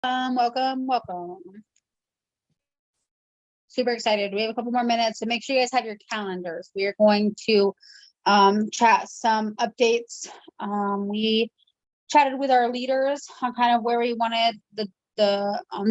Welcome. Super excited. We have a couple more minutes, so make sure you guys have your calendars. We are going to chat some updates. We chatted with our leaders on kind of where we wanted the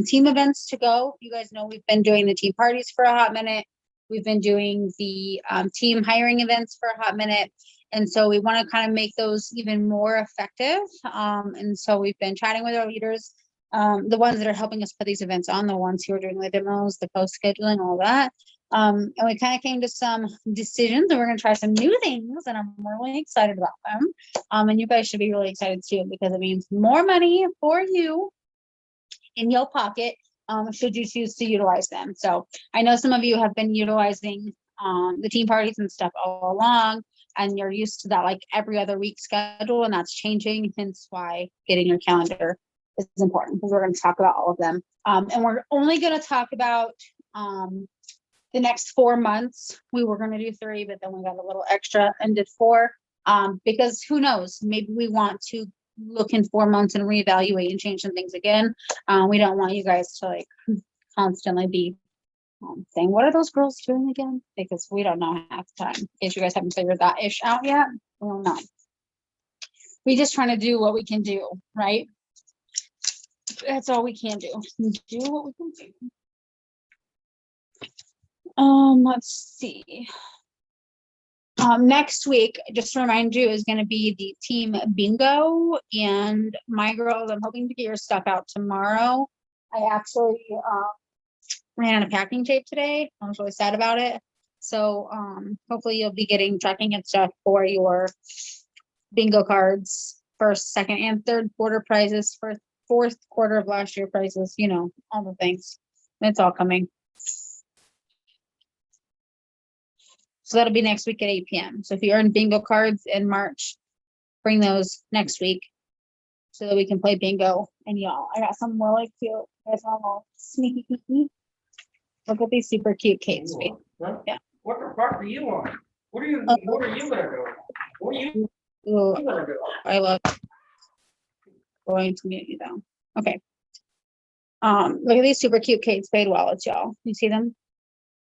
team events to go. You guys know we've been doing the team parties for a hot minute. We've been doing the team hiring events for a hot minute. And so we want to kind of make those even more effective. And so we've been chatting with our leaders, the ones that are helping us put these events on, the ones who are doing the demos, the post scheduling, all that. And we kind of came to some decisions, and we're going to try some new things, and I'm really excited about them. And you guys should be really excited too, because it means more money for you in your pocket, should you choose to utilize them. So I know some of you have been utilizing the team parties and stuff all along, and you're used to that like every other week schedule, and that's changing. Hence why getting your calendar is important, because we're going to talk about all of them. And we're only going to talk about the next 4 months. We were going to do 3, but then we got a little extra and did 4, because who knows, maybe we want to look in 4 months and reevaluate and change some things again. We don't want you guys to like constantly be saying, what are those girls doing again? Because we don't know half the time. If you guys haven't figured that ish out yet, we don't know. We just trying to do what we can do, right? That's all we can do. Do what we can do. Let's see. Next week, just to remind you, is going to be the team bingo, and my girls, I'm hoping to get your stuff out tomorrow. I actually ran out of packing tape today. I was really sad about it. So hopefully you'll be getting tracking and stuff for your bingo cards, first, second, and third quarter prizes, for fourth quarter of last year prizes, you know, all the things. It's all coming. So that'll be next week at 8 p.m. So if you earn bingo cards in March, bring those next week so that we can play bingo. And y'all, I got some really cute. You guys want a little sneaky peeky? Look at these super cute cakes. Huh? Yeah. What the fuck are you on? What are you gonna do? What are you gonna do? I love going to meet you though. Okay. Look at these super cute Kate Spade wallets, y'all. You see them?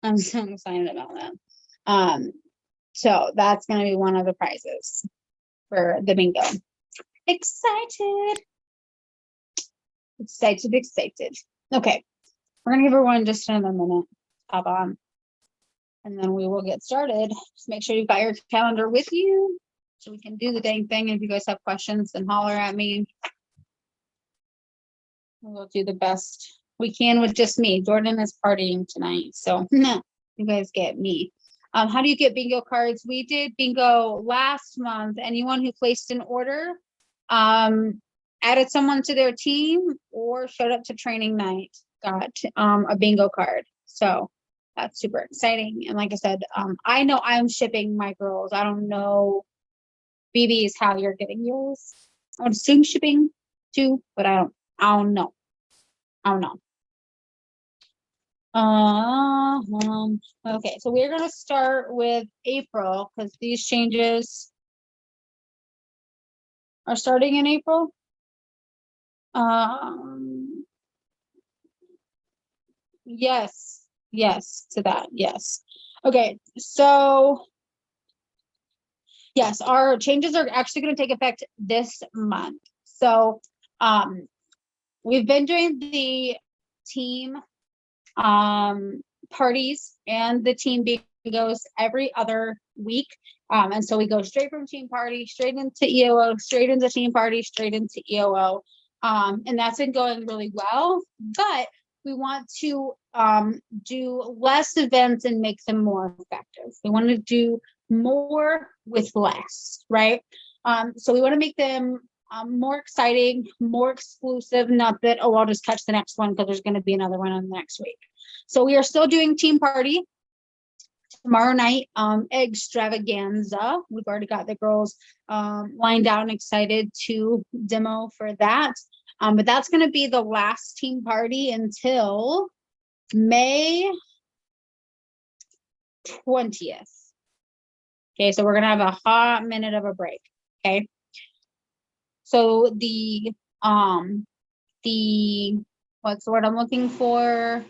I'm so excited about them. So that's gonna be one of the prizes for the bingo. Excited. Okay, we're gonna give everyone just another minute to pop on, and then we will get started. Just make sure you've got your calendar with you so we can do the dang thing. And if you guys have questions, then holler at me. We'll do the best we can with just me. Jordan is partying tonight, so you guys get me. How do you get bingo cards? We did bingo last month. Anyone who placed an order, added someone to their team, or showed up to training night, got a bingo card. So that's super exciting. And like I said, I know I'm shipping my girls. I don't know, BB's, how you're getting yours. I would assume shipping too, but I don't know. Okay, so we're gonna start with April, because these changes are starting in April. Yes to that. Yes. Okay, so yes, our changes are actually going to take effect this month. So we've been doing the team parties and the team bingos every other week. And so we go straight from team party, straight into EOO, straight into team party, straight into EOO. And that's been going really well, but we want to do less events and make them more effective. We want to do more with less, right? So we want to make them more exciting, more exclusive. Not that, oh, I'll just catch the next one because there's going to be another one on the next week. So we are still doing team party tomorrow night, extravaganza. We've already got the girls lined out and excited to demo for that. But that's going to be the last team party until May 20th. Okay, so we're going to have a hot minute of a break. Okay. So the the, what's the word I'm looking for?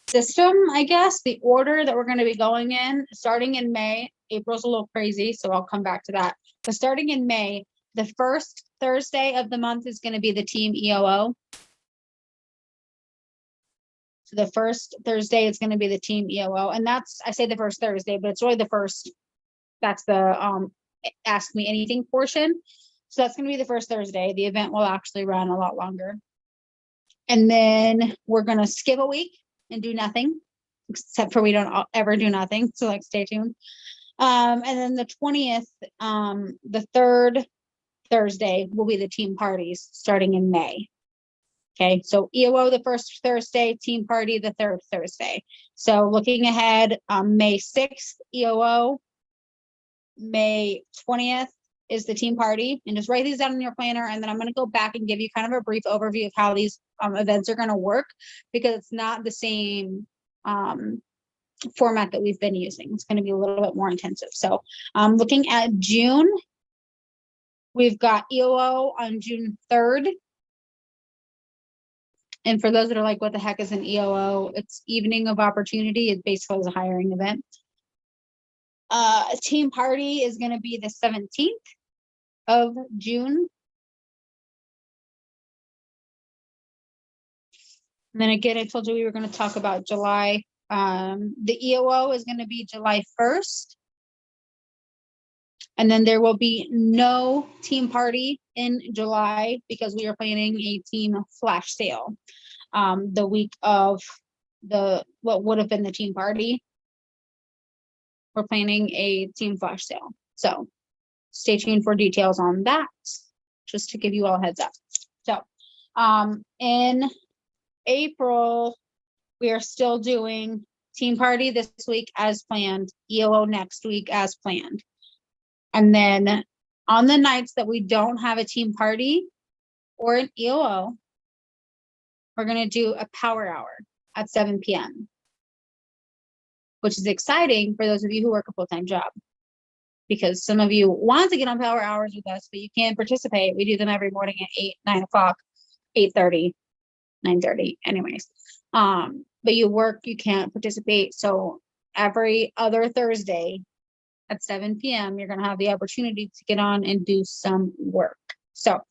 System, I guess, the order that we're going to be going in, starting in May. April's a little crazy, so I'll come back to that. But starting in May, the first Thursday of the month is going to be the team EOO. So the first Thursday is going to be the team EOO. And that's, I say the first Thursday, but it's really the first, that's the ask me anything portion. So that's going to be the first Thursday. The event will actually run a lot longer. And then we're going to skip a week and do nothing, except for we don't ever do nothing. So like, stay tuned. And then the 20th, the third Thursday will be the team parties starting in May. Okay, so EOO the first Thursday, team party the third Thursday. So looking ahead, May 6th, EOO, May 20th is the team party, and just write these down in your planner. And then I'm going to go back and give you kind of a brief overview of how these events are going to work, because it's not the same format that we've been using. It's going to be a little bit more intensive. So looking at June, we've got EOO on June 3rd. And for those that are like, what the heck is an EOO? It's Evening of Opportunity. It basically is a hiring event. A team party is going to be the 17th of June. And then again, I told you we were going to talk about July. The EOO is going to be July 1st. And then there will be no team party in July because we are planning a team flash sale the week of what would have been the team party. We're planning a team flash sale. So stay tuned for details on that, just to give you all a heads up. So in April, we are still doing team party this week as planned, EOO next week as planned. And then on the nights that we don't have a team party or an EOO, we're going to do a power hour at 7 p.m., which is exciting for those of you who work a full-time job, because some of you want to get on power hours with us, but you can't participate. We do them every morning at 8, 9 o'clock, 8:30, 9:30 anyways. But you work, you can't participate. So every other Thursday at 7 p.m., you're going to have the opportunity to get on and do some work. So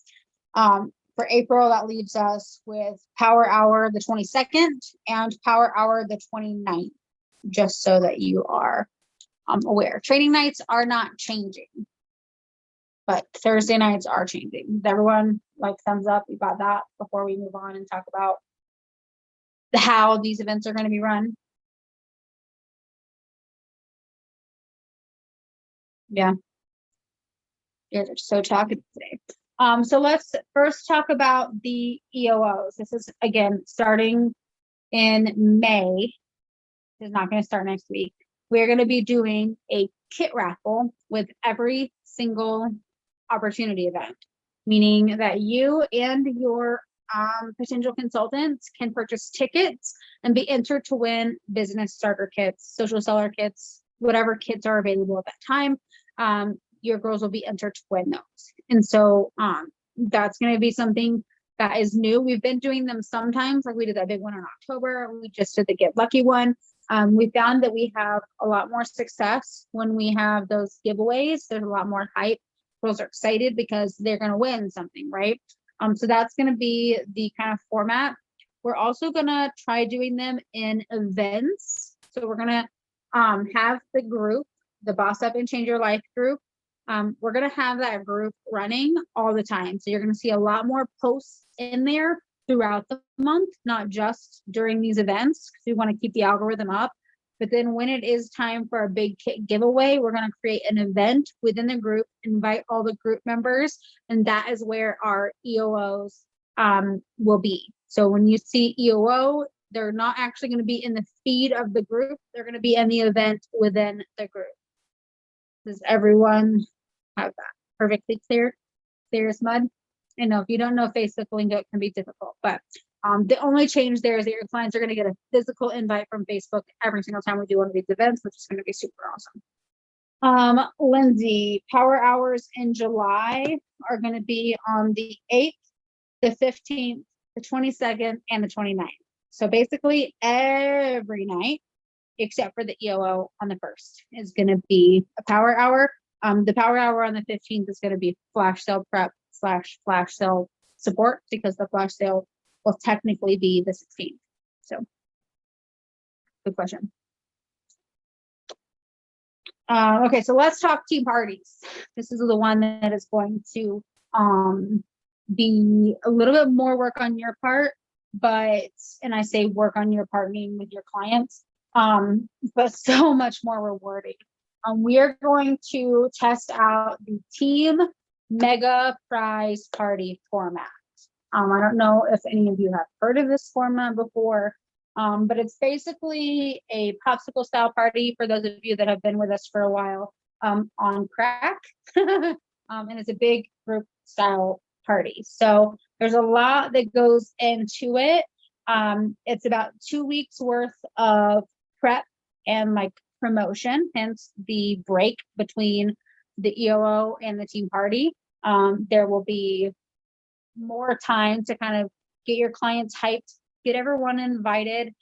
for April, that leaves us with Power Hour the 22nd and Power Hour the 29th, just so that you are aware. Training nights are not changing, but Thursday nights are changing. Does everyone like thumbs up? We got that before we move on and talk about how these events are going to be run. Yeah. You guys are so talkative today. So let's first talk about the EOOs. This is, again, starting in May. It's not going to start next week. We're going to be doing a kit raffle with every single opportunity event, meaning that you and your potential consultants can purchase tickets and be entered to win business starter kits, social seller kits, whatever kits are available at that time. Your girls will be entered to win those. And so that's going to be something that is new. We've been doing them sometimes, like we did that big one in October. We just did the Get Lucky one. We found that we have a lot more success when we have those giveaways. There's a lot more hype. Girls are excited because they're going to win something, right? So that's going to be the kind of format. We're also going to try doing them in events. So we're going to have the group, the Boss Up and Change Your Life group. We're going to have that group running all the time. So you're going to see a lot more posts in there throughout the month, not just during these events, because we want to keep the algorithm up. But then when it is time for a big kit giveaway, we're going to create an event within the group, invite all the group members, and that is where our EOOs will be. So when you see EOO, they're not actually going to be in the feed of the group. They're going to be in the event within the group. Does everyone have that perfectly clear as mud? I know if you don't know Facebook lingo, it can be difficult, but the only change there is that your clients are going to get a physical invite from Facebook every single time we do one of these events, which is going to be super awesome. Lindsay, power hours in July are going to be on the 8th the 15th, the 22nd, and the 29th. So basically every night, except for the EOO on the 1st, is going to be a power hour. The power hour on the 15th is going to be flash sale prep / flash sale support, because the flash sale will technically be the 16th. So good question. Okay, so let's talk team parties. This is the one that is going to be a little bit more work on your part, but, and I say work on your part, meaning with your clients, but so much more rewarding. We are going to test out the team mega prize party format. I don't know if any of you have heard of this format before, but it's basically a popsicle style party for those of you that have been with us for a while, on crack. And it's a big group style party. So there's a lot that goes into it. It's about 2 weeks worth of prep and like promotion, hence the break between the EOO and the team party. There will be more time to kind of get your clients hyped, get everyone invited.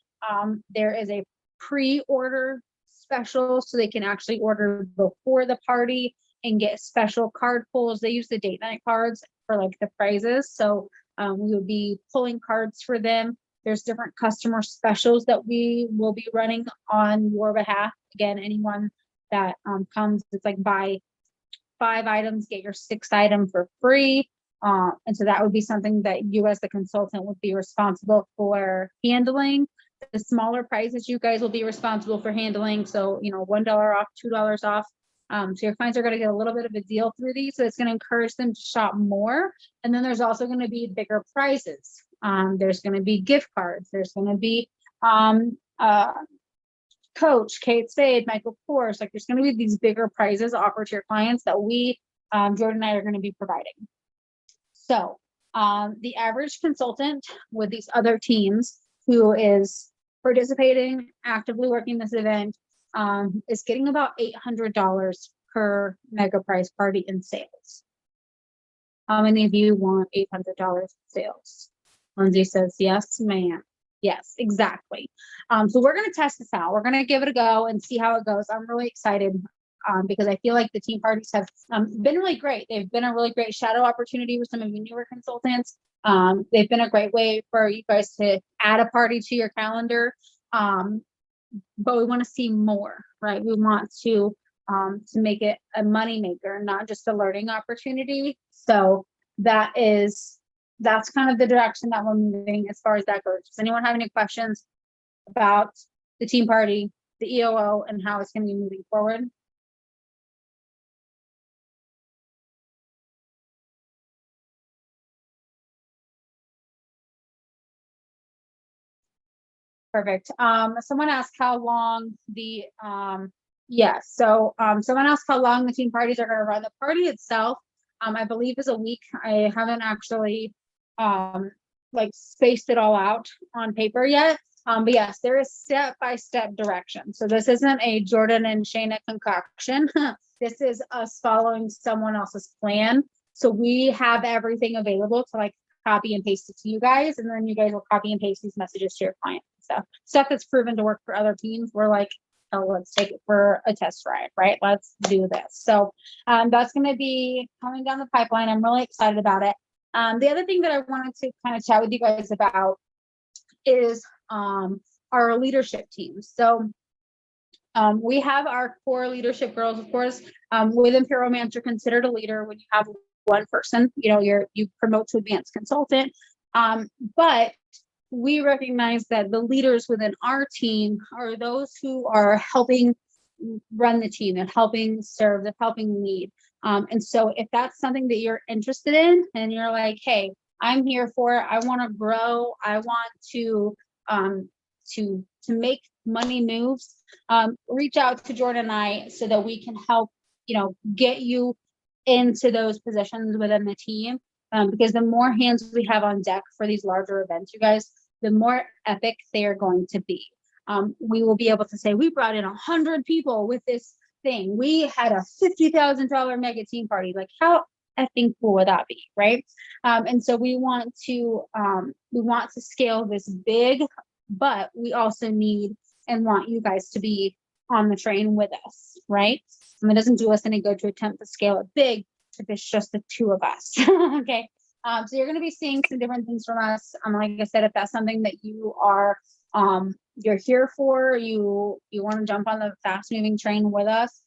There is a pre-order special, so they can actually order before the party and get special card pulls. They use the date night cards for like the prizes. So we will be pulling cards for them. There's different customer specials that we will be running on your behalf. Again, anyone that comes, it's like buy 5 items, get your 6th item for free. And so that would be something that you as the consultant would be responsible for handling. The smaller prizes you guys will be responsible for handling. So, you know, $1 off, $2 off. So your clients are going to get a little bit of a deal through these. So it's going to encourage them to shop more. And then there's also going to be bigger prizes. There's going to be gift cards. There's going to be Coach, Kate Spade, Michael Kors. Like there's going to be these bigger prizes offered to your clients that we, Jordan and I, are going to be providing. So the average consultant with these other teams who is participating, actively working this event, is getting about $800 per mega prize party in sales. How many of you want $800 in sales? Lindsay says, yes, ma'am. Yes, exactly. So we're going to test this out. We're going to give it a go and see how it goes. I'm really excited because I feel like the team parties have been really great. They've been a really great shadow opportunity with some of you newer consultants. They've been a great way for you guys to add a party to your calendar. But we want to see more, right? We want to make it a money maker, not just a learning opportunity. So that's kind of the direction that we're moving as far as that goes. Does anyone have any questions about the team party, the EOO, and how it's going to be moving forward? Perfect. Someone asked how long the someone asked how long the team parties are going to run. The party itself, I believe, is a week. I haven't actually like spaced it all out on paper yet. But yes, there is step-by-step direction. So this isn't a Jordan and Shayna concoction. This is us following someone else's plan. So we have everything available to like copy and paste it to you guys, and then you guys will copy and paste these messages to your clients and stuff that's proven to work for other teams. We're like, oh, let's take it for a test drive, right? Let's do this. So that's going to be coming down the pipeline. I'm really excited about it. The other thing that I wanted to kind of chat with you guys about is our leadership teams. So we have our core leadership girls, of course. With Imperial Romance, you're considered a leader when you have one person. You know, you promote to advanced consultant. But we recognize that the leaders within our team are those who are helping run the team and helping serve, and helping lead. And so if that's something that you're interested in and you're like, hey, I'm here for it, I want to grow, I want to make money moves, reach out to Jordan and I so that we can help, get you into those positions within the team. Because the more hands we have on deck for these larger events, you guys, the more epic they are going to be. We will be able to say, we brought in 100 people with this thing. We had a $50,000 mega team party. Like, how effing cool would that be, right? And so we want to scale this big, but we also need and want you guys to be on the train with us, right? It doesn't do us any good to attempt to scale it big if it's just the two of us. Okay. So you're going to be seeing some different things from us. Like I said, if that's something that you are, you're here for, you want to jump on the fast moving train with us,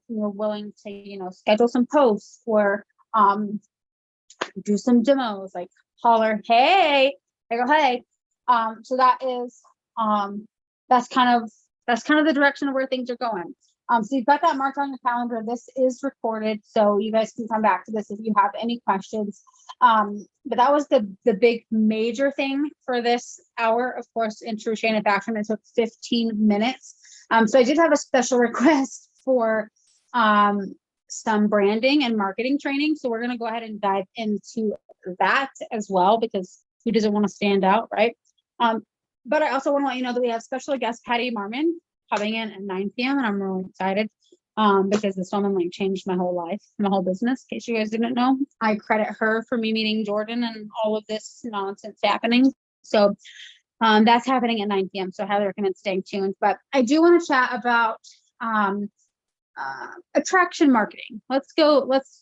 you're willing to, schedule some posts or, do some demos, like holler, hey, I go, hey. So that is, that's kind of the direction of where things are going. So you've got that marked on your calendar. This is recorded, so you guys can come back to this if you have any questions. But that was the big major thing for this hour. Of course, in true Shayna fashion, it took 15 minutes. So I did have a special request for some branding and marketing training. So we're going to go ahead and dive into that as well, because who doesn't want to stand out, right? But I also want to let you know that we have special guest Patty Marmon coming in at 9 p.m. and I'm really excited because this woman changed my whole life, my whole business. In case you guys didn't know, I credit her for me meeting Jordan and all of this nonsense happening. So that's happening at 9 p.m. So I highly recommend staying tuned. But I do want to chat about attraction marketing. Let's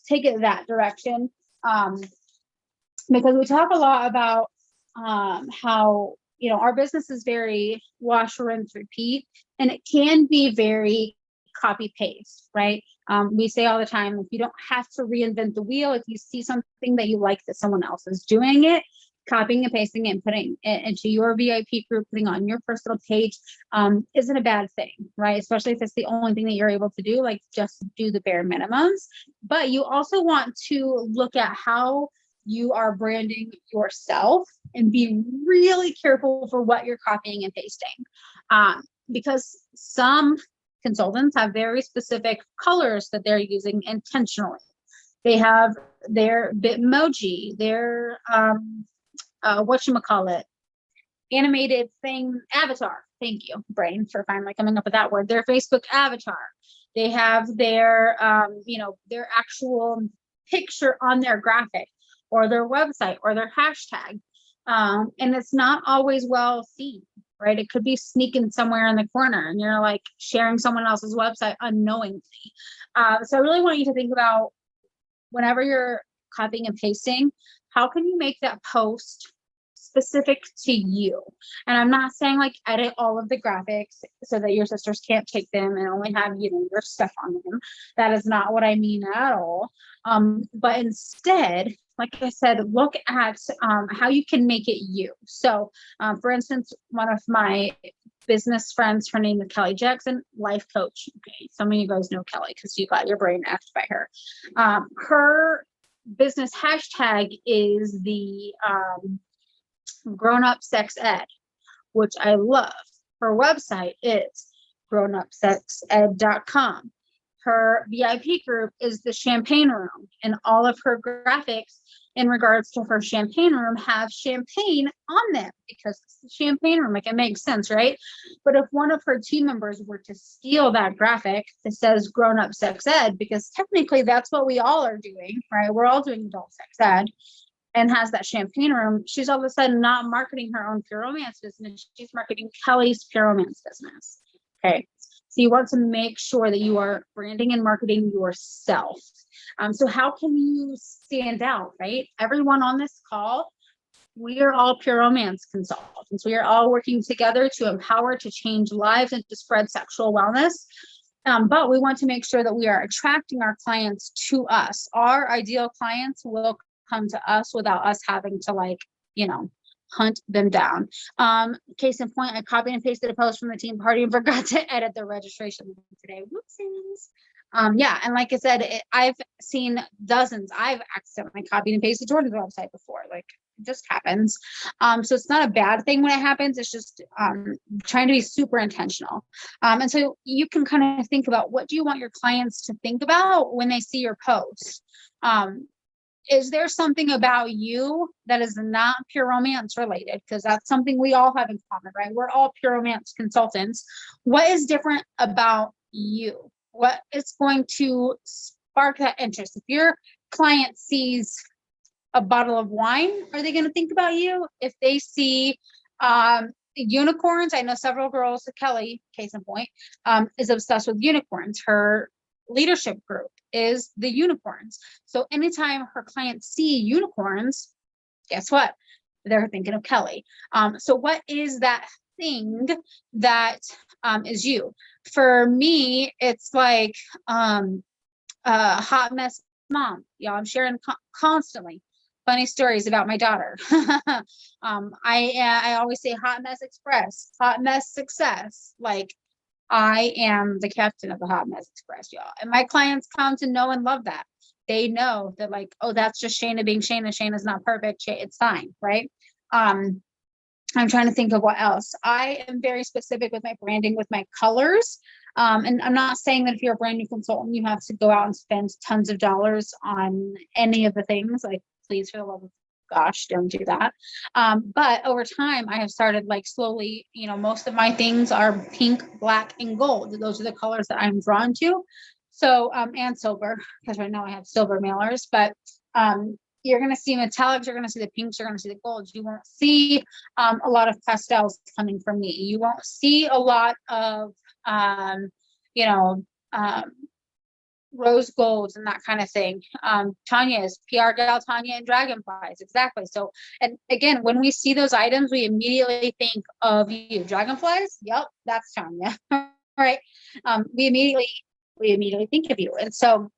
take it that direction, because we talk a lot about how our business is very wash, rinse, repeat, and it can be very copy paste, right? We say all the time, if you don't have to reinvent the wheel, if you see something that you like that someone else is doing it, copying and pasting it and putting it into your VIP group, putting on your personal page, isn't a bad thing, right? Especially if it's the only thing that you're able to do, like just do the bare minimums. But you also want to look at how you are branding yourself and be really careful for what you're copying and pasting. Because some consultants have very specific colors that they're using intentionally. They have their Bitmoji, their whatchamacallit, animated thing, avatar. Thank you, brain, for finally coming up with that word. Their Facebook avatar. They have their, their actual picture on their graphic or their website or their hashtag. And it's not always well seen, right? It could be sneaking somewhere in the corner and you're like sharing someone else's website unknowingly. So I really want you to think about, whenever you're copying and pasting, how can you make that post specific to you? And I'm not saying edit all of the graphics so that your sisters can't take them and only have, your stuff on them. That is not what I mean at all. But instead, like I said, look at how you can make it you. So for instance, one of my business friends, her name is Kelly Jackson, life coach. Okay, some of you guys know Kelly because you got your brain effed by her. Her business hashtag is the grown up sex ed, which I love. Her website is grownupsexed.com. Her VIP group is the Champagne Room, and all of her graphics in regards to her Champagne Room have champagne on them because it's the Champagne Room. It makes sense, right? But if one of her team members were to steal that graphic that says grown up sex ed, because technically that's what we all are doing, right? We're all doing adult sex ed, and has that Champagne Room, she's all of a sudden not marketing her own pure romance business. She's marketing Kelly's pure romance business. Okay. So you want to make sure that you are branding and marketing yourself. So how can you stand out, right? Everyone on this call, we are all pure romance consultants. We are all working together to empower, to change lives, and to spread sexual wellness. But we want to make sure that we are attracting our clients to us. Our ideal clients will come to us without us having to hunt them down. Case in point, I copied and pasted a post from the team party and forgot to edit the registration today. Whoopsies. Yeah, and like I said, I've seen dozens. I've accidentally copied and pasted Jordan's website before. It just happens. So it's not a bad thing when it happens. It's just trying to be super intentional. And so you can kind of think about, what do you want your clients to think about when they see your post? Is there something about you that is not pure romance related? Because that's something we all have in common, right? We're all pure romance consultants. What is different about you? What is going to spark that interest? If you're client sees a bottle of wine, are they going to think about you? If they see unicorns, I know several girls, Kelly, case in point, is obsessed with unicorns. Her leadership group is the unicorns. So anytime her clients see unicorns, guess what? They're thinking of Kelly. So what is that thing that is you? For me, it's like hot mess mom. Y'all, I'm sharing constantly funny stories about my daughter. I always say hot mess express, hot mess success. Like, I am the captain of the hot mess express, y'all. And my clients come to know and love that. They know that, like, oh, that's just Shayna being Shayna. Shayna's not perfect. It's fine, right? I'm trying to think of what else. I am very specific with my branding, with my colors. And I'm not saying that if you're a brand new consultant, you have to go out and spend tons of dollars on any of the things. Like, please, for the love of gosh, don't do that. But over time, I have started, like, slowly, most of my things are pink, black, and gold. Those are the colors that I'm drawn to. So, and silver, because right now I have silver mailers, but you're going to see metallics, you're going to see the pinks, you're going to see the golds. You won't see a lot of pastels coming from me. You won't see a lot of, rose golds and that kind of thing. Tanya is PR gal Tanya and dragonflies. Exactly. So, and again, when we see those items, we immediately think of you. Dragonflies? Yep, that's Tanya. Right. We immediately think of you. And so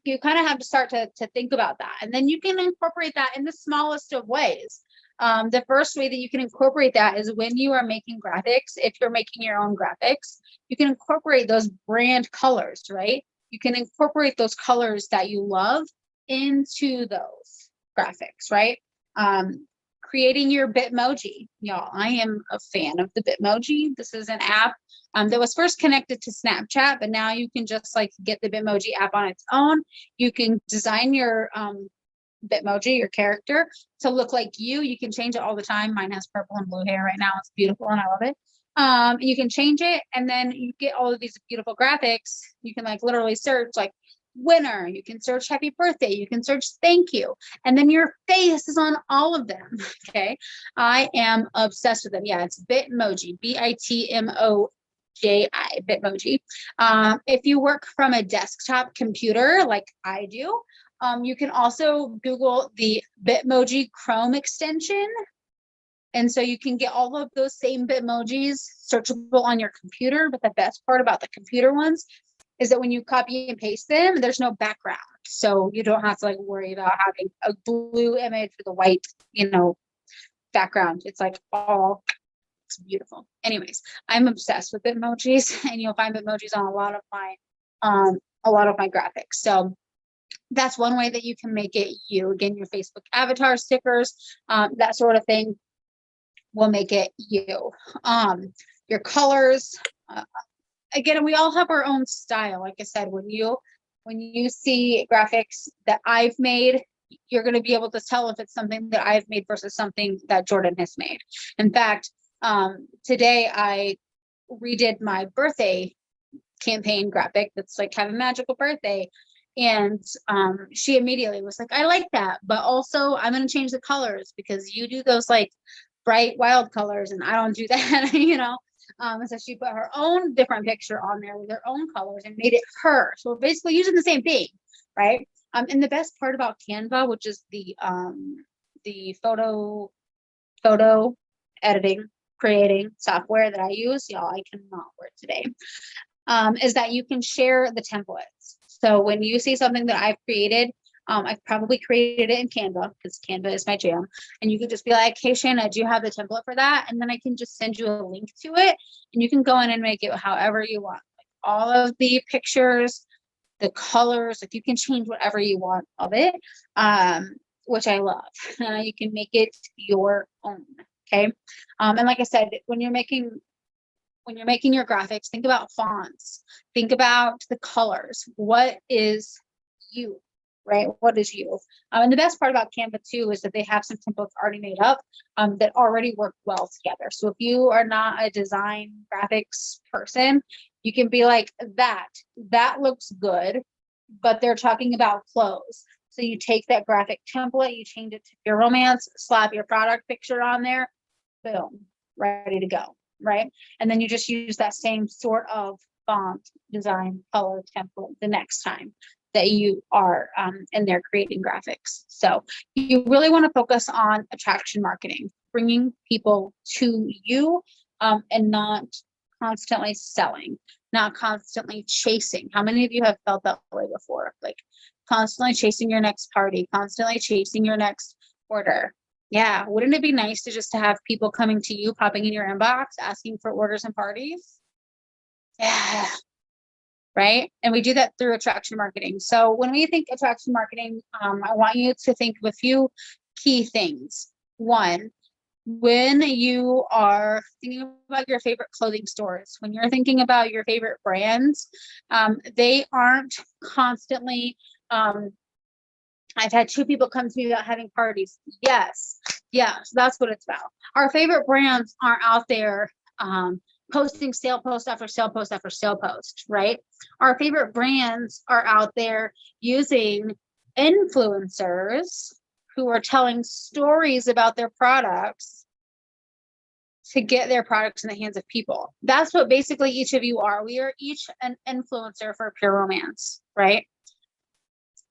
you kind of have to start to think about that. And then you can incorporate that in the smallest of ways. The first way that you can incorporate that is when you are making graphics. If you're making your own graphics, you can incorporate those brand colors, right? You can incorporate those colors that you love into those graphics, right? Creating your Bitmoji. Y'all, I am a fan of the Bitmoji. This is an app that was first connected to Snapchat, but now you can just, like, get the Bitmoji app on its own. You can design your Bitmoji, your character, to look like you. You can change it all the time. Mine has purple and blue hair right now. It's beautiful and I love it. You can change it, and then you get all of these beautiful graphics. You can, like, literally search, like, winner. You can search happy birthday. You can search thank you. And then your face is on all of them. Okay. I am obsessed with them. Yeah, it's Bitmoji, Bitmoji, Bitmoji. If you work from a desktop computer like I do, you can also Google the Bitmoji Chrome extension. And so you can get all of those same Bitmojis searchable on your computer. But the best part about the computer ones is that when you copy and paste them, there's no background. So you don't have to, like, worry about having a blue image with a white, background. It's like it's beautiful. Anyways, I'm obsessed with Bitmojis, and you'll find Bitmojis on a lot of my graphics. So that's one way that you can make it you. Again, your Facebook avatar stickers, that sort of thing will make it you. Your colors, again, we all have our own style. Like I said, when you see graphics that I've made, you're going to be able to tell if it's something that I've made versus something that Jordan has made. In fact, today I redid my birthday campaign graphic that's like, have a magical birthday. And she immediately was like, I like that, but also I'm going to change the colors because you do those, like, bright wild colors and I don't do that. So she put her own different picture on there with her own colors and made it her. So we're basically using the same thing, right? And the best part about Canva, which is the photo editing, creating software that I use, y'all, I cannot work today, is that you can share the templates. So when you see something that I've created, I've probably created it in Canva because Canva is my jam. And you can just be like, hey, Shanna, do you have the template for that? And then I can just send you a link to it and you can go in and make it however you want. Like, all of the pictures, the colors, like, you can change whatever you want of it, which I love. You can make it your own. Okay. And like I said, when you're making your graphics, think about fonts, think about the colors. What is you? Right? What is you? And the best part about Canva too is that they have some templates already made up that already work well together. So if you are not a design graphics person, you can be like, that looks good, but they're talking about clothes. So you take that graphic template, you change it to your romance, slap your product picture on there, boom, ready to go, right? And then you just use that same sort of font, design, color template the next time that you are in there creating graphics. So you really want to focus on attraction marketing, bringing people to you and not constantly selling, not constantly chasing. How many of you have felt that way before? Like constantly chasing your next party, constantly chasing your next order. Yeah, wouldn't it be nice to just to have people coming to you, popping in your inbox, asking for orders and parties? Yeah, right? And we do that through attraction marketing. So when we think attraction marketing, I want you to think of a few key things. One, when you are thinking about your favorite clothing stores, when you're thinking about your favorite brands, they aren't constantly, I've had 2 people come to me about having parties. Yes, that's what it's about. Our favorite brands aren't out there posting sale post after sale post after sale post, right? Our favorite brands are out there using influencers who are telling stories about their products to get their products in the hands of people. That's what basically each of you are. We are each an influencer for Pure Romance, right?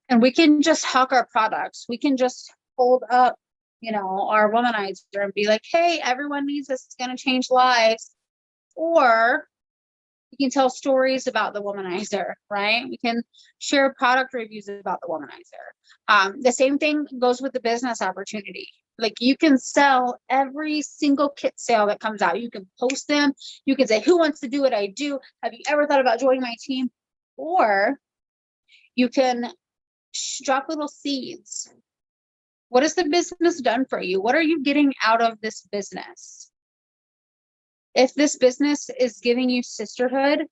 And we can just hawk our products. We can just hold up, our womanizer and be like, hey, everyone needs this. It's going to change lives. Or we can tell stories about the womanizer, right? We can share product reviews about the womanizer. The same thing goes with the business opportunity. Like you can sell every single kit sale that comes out. You can post them. You can say, who wants to do what I do? Have you ever thought about joining my team? Or you can drop little seeds. What has the business done for you? What are you getting out of this business? If this business is giving you sisterhood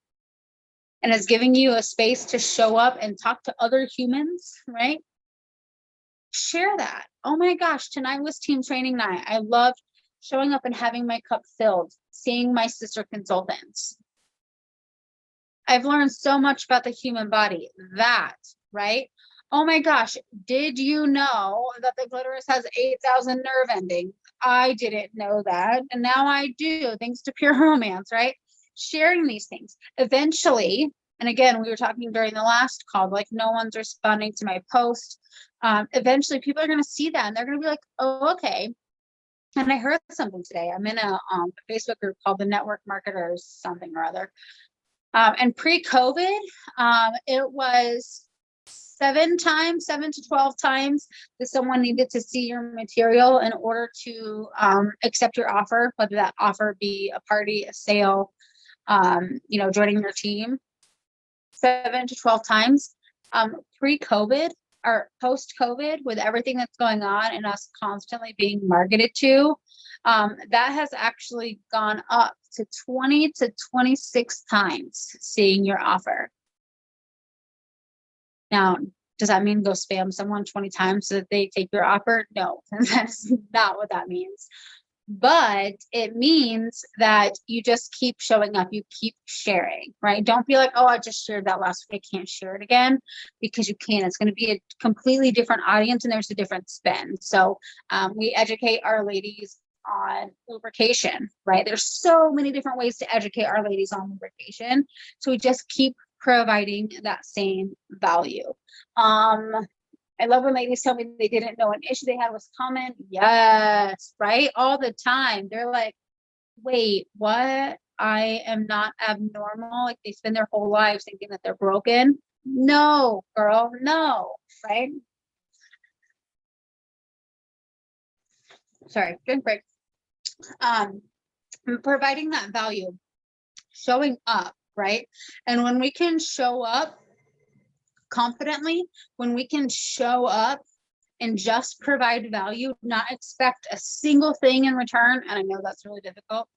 and is giving you a space to show up and talk to other humans, right? Share that. Oh my gosh, tonight was team training night. I loved showing up and having my cup filled, seeing my sister consultants. I've learned so much about the human body. That, right? Oh my gosh, did you know that the clitoris has 8,000 nerve endings? I didn't know that. And now I do, thanks to Pure Romance, right? Sharing these things. Eventually, and again, we were talking during the last call, like no one's responding to my post. Eventually, people are going to see that and they're going to be like, oh, okay. And I heard something today. I'm in a Facebook group called the Network Marketers, something or other. And pre-COVID, it was 7 to 12 times that someone needed to see your material in order to accept your offer, whether that offer be a party, a sale, joining your team. 7 to 12 times. Pre-COVID or post-COVID, with everything that's going on and us constantly being marketed to, that has actually gone up to 20 to 26 times seeing your offer. Now, does that mean go spam someone 20 times so that they take your offer? No, that's not what that means. But it means that you just keep showing up, you keep sharing, right? Don't be like, oh, I just shared that last week, I can't share it again, because you can. It's going to be a completely different audience and there's a different spin. So we educate our ladies on lubrication, right? There's so many different ways to educate our ladies on lubrication. So we just keep providing that same value. I love when ladies tell me they didn't know an issue they had was common. Yes, right? All the time. They're like, wait, what? I am not abnormal. Like they spend their whole lives thinking that they're broken. No, girl, no, right? Sorry, drink break. Providing that value, showing up, right? And when we can show up confidently, when we can show up and just provide value, not expect a single thing in return, and I know that's really difficult.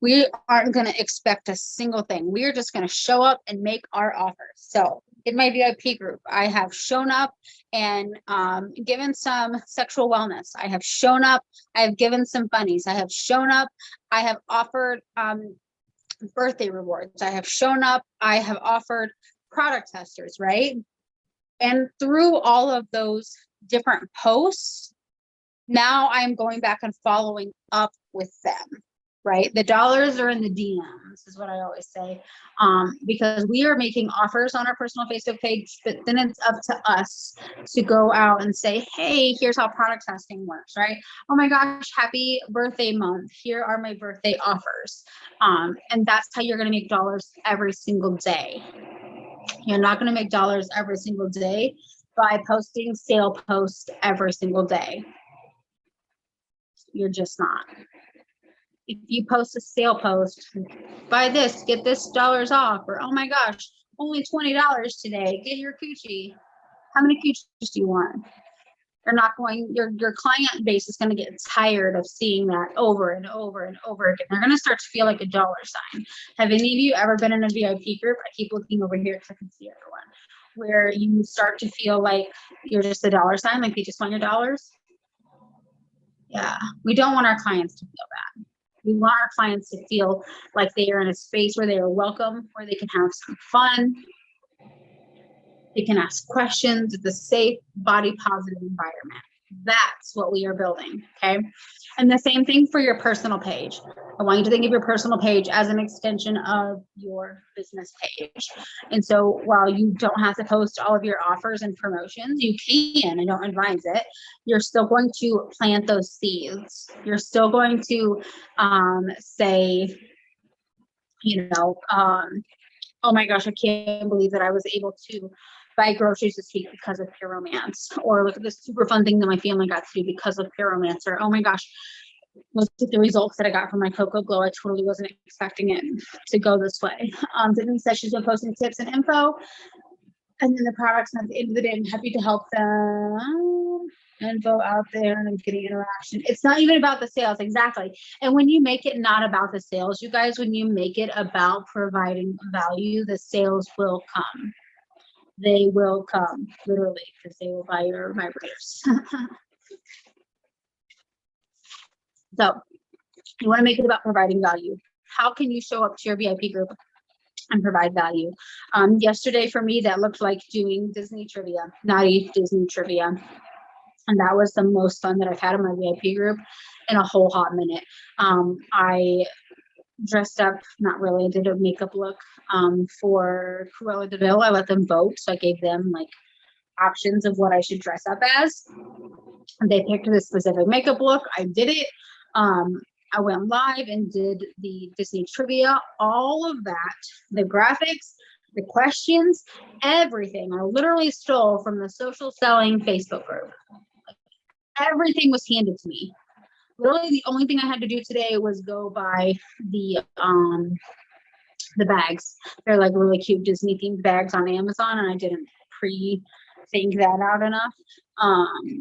We aren't going to expect a single thing. We are just going to show up and make our offers. So in my VIP group, I have shown up and given some sexual wellness. I have shown up. I have given some bunnies. I have shown up. I have offered birthday rewards. I have shown up. I have offered product testers, right? And through all of those different posts, now I'm going back and following up with them, right? The dollars are in the DMs is what I always say, because we are making offers on our personal Facebook page, but then it's up to us to go out and say, hey, here's how product testing works, right? Oh my gosh, happy birthday month. Here are my birthday offers. And that's how you're going to make dollars every single day. You're not going to make dollars every single day by posting sale posts every single day. You're just not. If you post a sale post, buy this, get this dollars off, or oh my gosh, only $20 today, get your coochie. How many coochies do you want? You're not going, your client base is going to get tired of seeing that over and over and over again. They're going to start to feel like a dollar sign. Have any of you ever been in a VIP group? I keep looking over here because I can see everyone. Where you start to feel like you're just a dollar sign, like they just want your dollars. Yeah, we don't want our clients to feel that. We want our clients to feel like they are in a space where they are welcome, where they can have some fun. They can ask questions. It's a safe, body positive environment. That's what we are building, okay? And the same thing for your personal page. I want you to think of your personal page as an extension of your business page. And so while you don't have to post all of your offers and promotions, you can, I don't advise it, you're still going to plant those seeds. You're still going to say, you know, oh my gosh, I can't believe that I was able to buy groceries this week because of Pure Romance, or look at this super fun thing that my family got to do because of Pure Romance, or oh my gosh, look at the results that I got from my Cocoa Glow. I totally wasn't expecting it to go this way. Denise says she's been posting tips and info, and then the products, and at the end of the day, I'm happy to help them. Info out there and I'm getting interaction. It's not even about the sales, exactly. And when you make it not about the sales, you guys, when you make it about providing value, the sales will come. They will come, literally, because they will buy your vibrators. So you want to make it about providing value. How can you show up to your VIP group and provide value? Yesterday for me, that looked like doing Disney trivia, naughty Disney trivia. And that was the most fun that I've had in my VIP group in a whole hot minute. I dressed up, not really, I did a makeup look for Cruella de Vil. I let them vote. So I gave them like options of what I should dress up as. And they picked this specific makeup look. I did it. I went live and did the Disney trivia, all of that, the graphics, the questions, everything. I literally stole from the social selling Facebook group. Everything was handed to me. Literally, the only thing I had to do today was go buy the bags. They're like really cute Disney themed bags on Amazon, and I didn't think that out enough.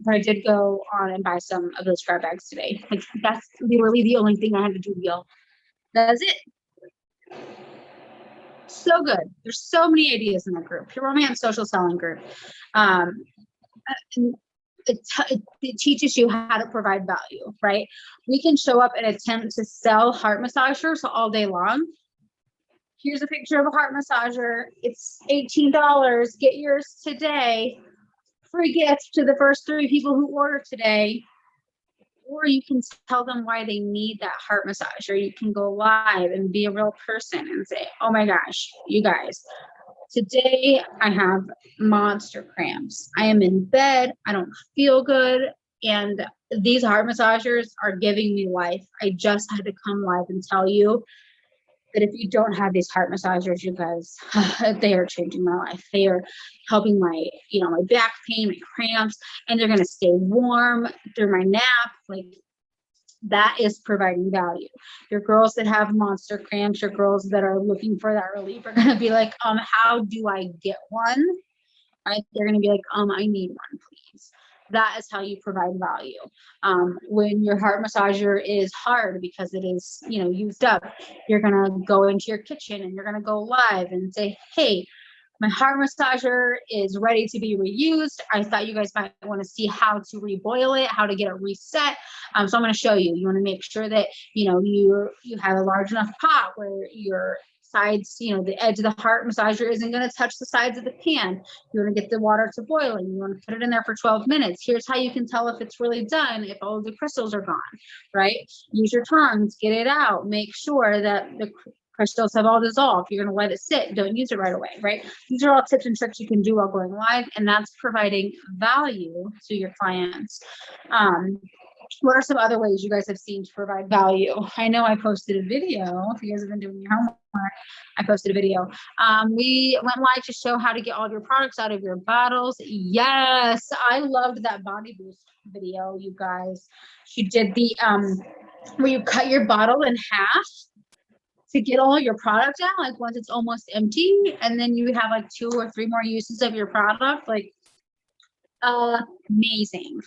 But I did go on and buy some of those grab bags today. Like that's literally the only thing I had to do, y'all. That's it. So good. There's so many ideas in that group. Pure Romance social selling group. It teaches you how to provide value, right? We can show up and attempt to sell heart massagers all day long. Here's a picture of a heart massager. It's $18. Get yours today. Free gift to the first 3 people who order today. Or you can tell them why they need that heart massager. You can go live and be a real person and say, oh my gosh, you guys, today I have monster cramps. I am in bed. I don't feel good. And these heart massagers are giving me life. I just had to come live and tell you that if you don't have these heart massagers, you guys, they are changing my life. They are helping my, my back pain, my cramps, and they're going to stay warm through my nap. Like that is providing value. Your girls that have monster cramps, your girls that are looking for that relief are going to be like, how do I get one? Right? They're going to be like, I need one, please. That is how you provide value. When your heart massager is hard because it is, used up, you're going to go into your kitchen and you're going to go live and say, hey, my heart massager is ready to be reused. I thought you guys might want to see how to reboil it, how to get it reset. So I'm going to show you. You want to make sure that, you have a large enough pot where you're sides, you know, the edge of the heart massager isn't going to touch the sides of the pan. You want to get the water to boiling. You want to put it in there for 12 minutes. Here's how you can tell if it's really done, if all of the crystals are gone, right? Use your tongs, get it out. Make sure that the crystals have all dissolved. You're going to let it sit. Don't use it right away, right? These are all tips and tricks you can do while going live, and that's providing value to your clients. What are some other ways you guys have seen to provide value? I know I posted a video. If you guys have been doing your homework, I posted a video. We went live to show how to get all of your products out of your bottles. Yes, I loved that body boost video, you guys. She did the where you cut your bottle in half to get all your product out, like once it's almost empty, and then you have like 2 or 3 more uses of your product. Like amazing.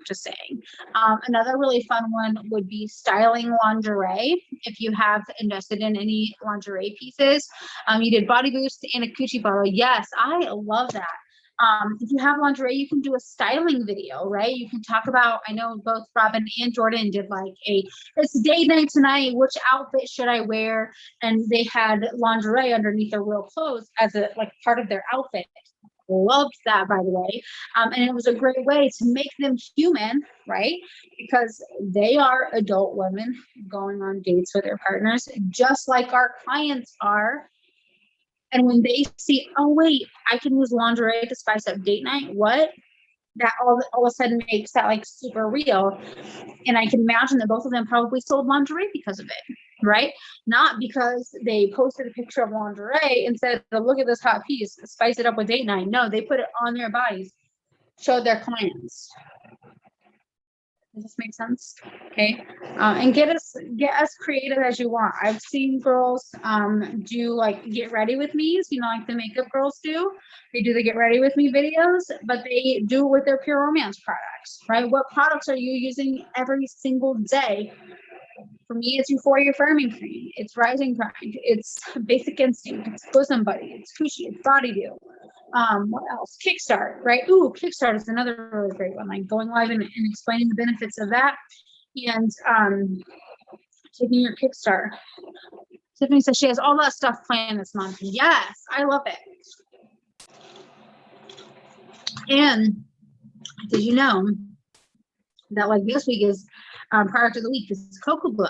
Just saying. Another really fun one would be styling lingerie. If you have invested in any lingerie pieces, you did body boost and a coochie bottle. Yes, I love that. If you have lingerie, you can do a styling video, right? You can talk about, I know both Robin and Jordan did like it's date night tonight, which outfit should I wear? And they had lingerie underneath their real clothes as a like part of their outfit. Loved that, by the way. And it was a great way to make them human, right? Because they are adult women going on dates with their partners, just like our clients are. And when they see, oh, wait, I can use lingerie to spice up date night. What? That all of a sudden makes that like super real. And I can imagine that both of them probably sold lingerie because of it, right? Not because they posted a picture of lingerie and said, look at this hot piece, spice it up with date night. No, they put it on their bodies, showed their clients. Does this make sense? Okay. And get as creative as you want. I've seen girls do like get ready with me's, you know, like the makeup girls do. They do the get ready with me videos, but they do it with their Pure Romance products, right? What products are you using every single day? For me, it's Euphoria Firming Cream. It's Rising Pride. It's Basic Instinct. It's Bosom Buddy. It's Coochie. It's Body Dew. What else? Kickstart, right? Ooh, Kickstart is another really great one. Like going live and explaining the benefits of that, and taking your Kickstart. Tiffany says she has all that stuff planned this month. Yes, I love it. And did you know that like this week is product of the week is Cocoa Glow?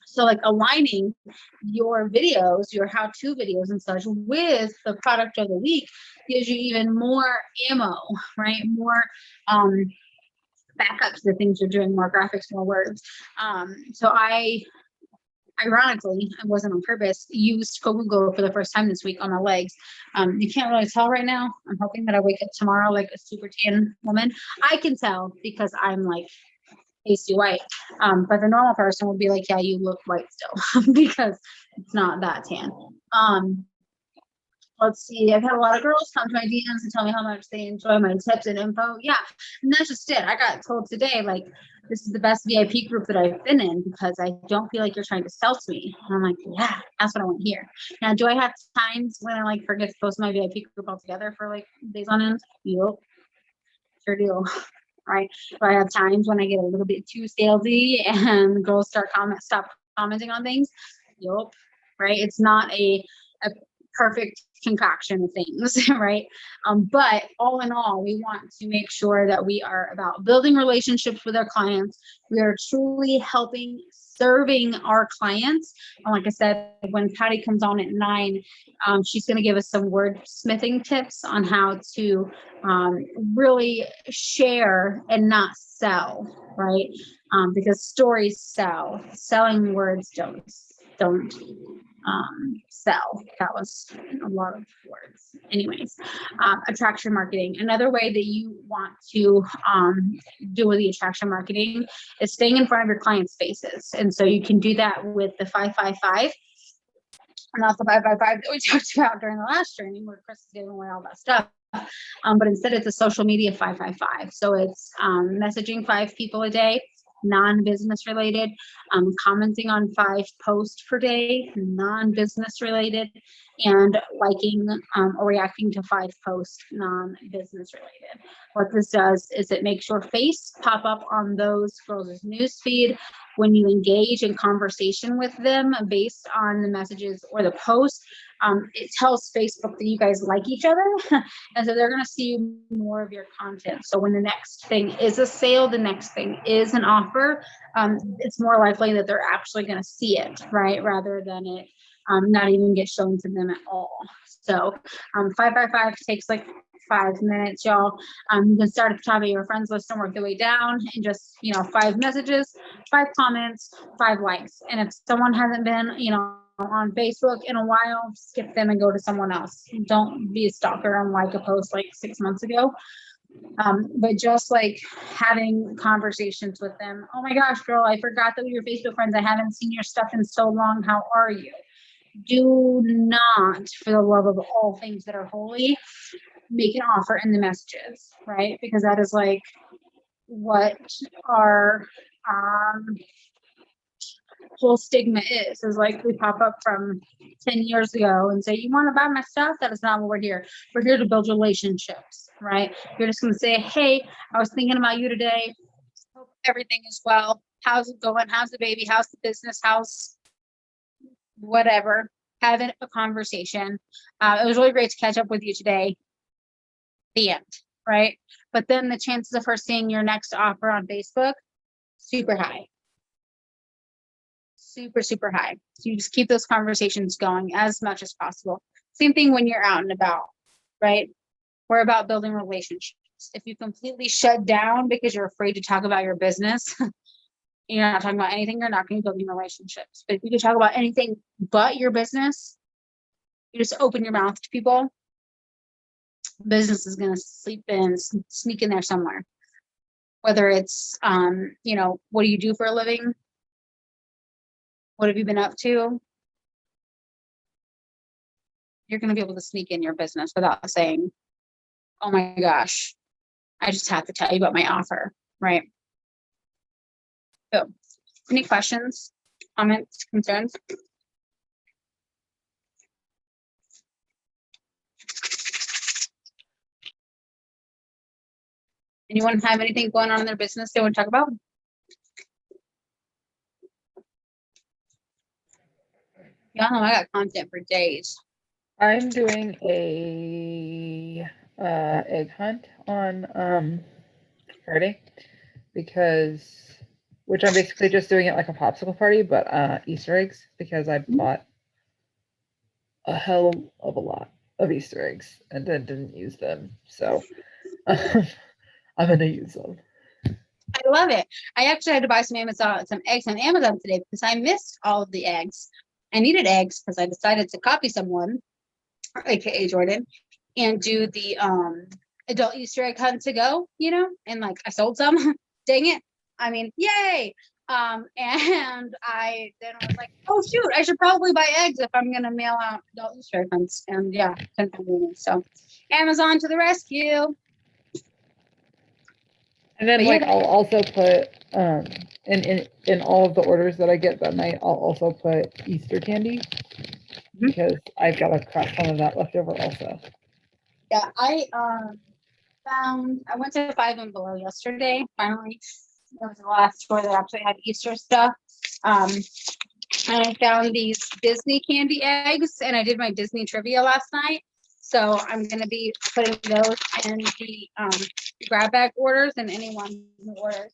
So like aligning your videos, your how-to videos and such with the product of the week gives you even more ammo, right? More backups to things you're doing, more graphics, more words. So I, ironically, it wasn't on purpose, used Cocoa Glow for the first time this week on my legs. You can't really tell right now. I'm hoping that I wake up tomorrow like a super tan woman. I can tell because I'm like pasty white, but the normal person would be like, yeah, you look white still because it's not that tan. Let's see, I've had a lot of girls come to my DMs and tell me how much they enjoy my tips and info. Yeah, and that's just it. I got told today, like, this is the best VIP group that I've been in because I don't feel like you're trying to sell to me. And I'm like, yeah, that's what I want to hear. Now, do I have times when I like forget to post my VIP group altogether for like days on end? Yep, sure do. Right? So I have times when I get a little bit too salesy and girls stop commenting on things. Yup. Right? It's not a perfect concoction of things, right? But all in all, we want to make sure that we are about building relationships with our clients. We are truly helping, serving our clients. And like I said, when Patty comes on at 9, she's going to give us some wordsmithing tips on how to really share and not sell, right? Because stories sell. Selling words don't sell. That was a lot of words. Anyways, attraction marketing. Another way that you want to do with the attraction marketing is staying in front of your clients' faces. And so you can do that with the 555. And that's the 555 that we talked about during the last training where Chris is giving away all that stuff. But instead it's a social media 555. So it's messaging 5 people a day, non-business related, commenting on 5 posts per day, non-business related, and liking or reacting to 5 posts, non-business related. What this does is it makes your face pop up on those girls' newsfeed when you engage in conversation with them based on the messages or the post. It tells Facebook that you guys like each other, and so they're going to see more of your content. So when the next thing is a sale, the next thing is an offer, it's more likely that they're actually going to see it, right, rather than it not even get shown to them at all. So 5 takes like 5 minutes, y'all. You can start at the top of your friends list and work your way down, and just 5 messages, 5 comments, 5 likes. And if someone hasn't been on Facebook in a while, skip them and go to someone else. Don't be a stalker and like a post like 6 months ago. But just like having conversations with them. Oh my gosh, girl, I forgot that we were Facebook friends. I haven't seen your stuff in so long. How are you? Do not, for the love of all things that are holy, make an offer in the messages, right? Because that is like what our whole stigma is like we pop up from 10 years ago and say, you want to buy my stuff? That is not what we're here. We're here to build relationships, right? You're just going to say, hey, I was thinking about you today. Hope everything is well. How's it going? How's the baby? How's the business? How's whatever? Having a conversation. It was really great to catch up with you today. The end, right? But then the chances of her seeing your next offer on Facebook, super high. Super high. So you just keep those conversations going as much as possible. Same thing when you're out and about, right? We're about building relationships. If you completely shut down because you're afraid to talk about your business, you're not talking about anything, you're not going to be building relationships. But if you can talk about anything but your business, you just open your mouth to people, business is going to sneak in there somewhere. Whether it's, what do you do for a living? What have you been up to? You're going to be able to sneak in your business without saying, oh my gosh, I just have to tell you about my offer, right? So, any questions, comments, concerns? Anyone have anything going on in their business they want to talk about? Yeah, I got content for days. I'm doing a egg hunt on Friday which I'm basically just doing it like a popsicle party, but Easter eggs, because I bought a hell of a lot of Easter eggs and then didn't use them. So I'm gonna use them. I love it. I actually had to buy some eggs on Amazon today because I missed all of the eggs. I needed eggs because I decided to copy someone, aka Jordan, and do the adult Easter egg hunt to go, and like I sold some. Dang it. I mean, yay. And I then was like, oh shoot, I should probably buy eggs if I'm gonna mail out adult Easter egg hunts. And yeah, so Amazon to the rescue. And then I'll also put in all of the orders that I get that night, I'll also put Easter candy because I've got a crap ton of that left over also. Yeah, I went to 5 and Below yesterday. Finally, it was the last store that actually had Easter stuff. And I found these Disney candy eggs, and I did my Disney trivia last night. So I'm going to be putting those in the grab bag orders, and anyone who orders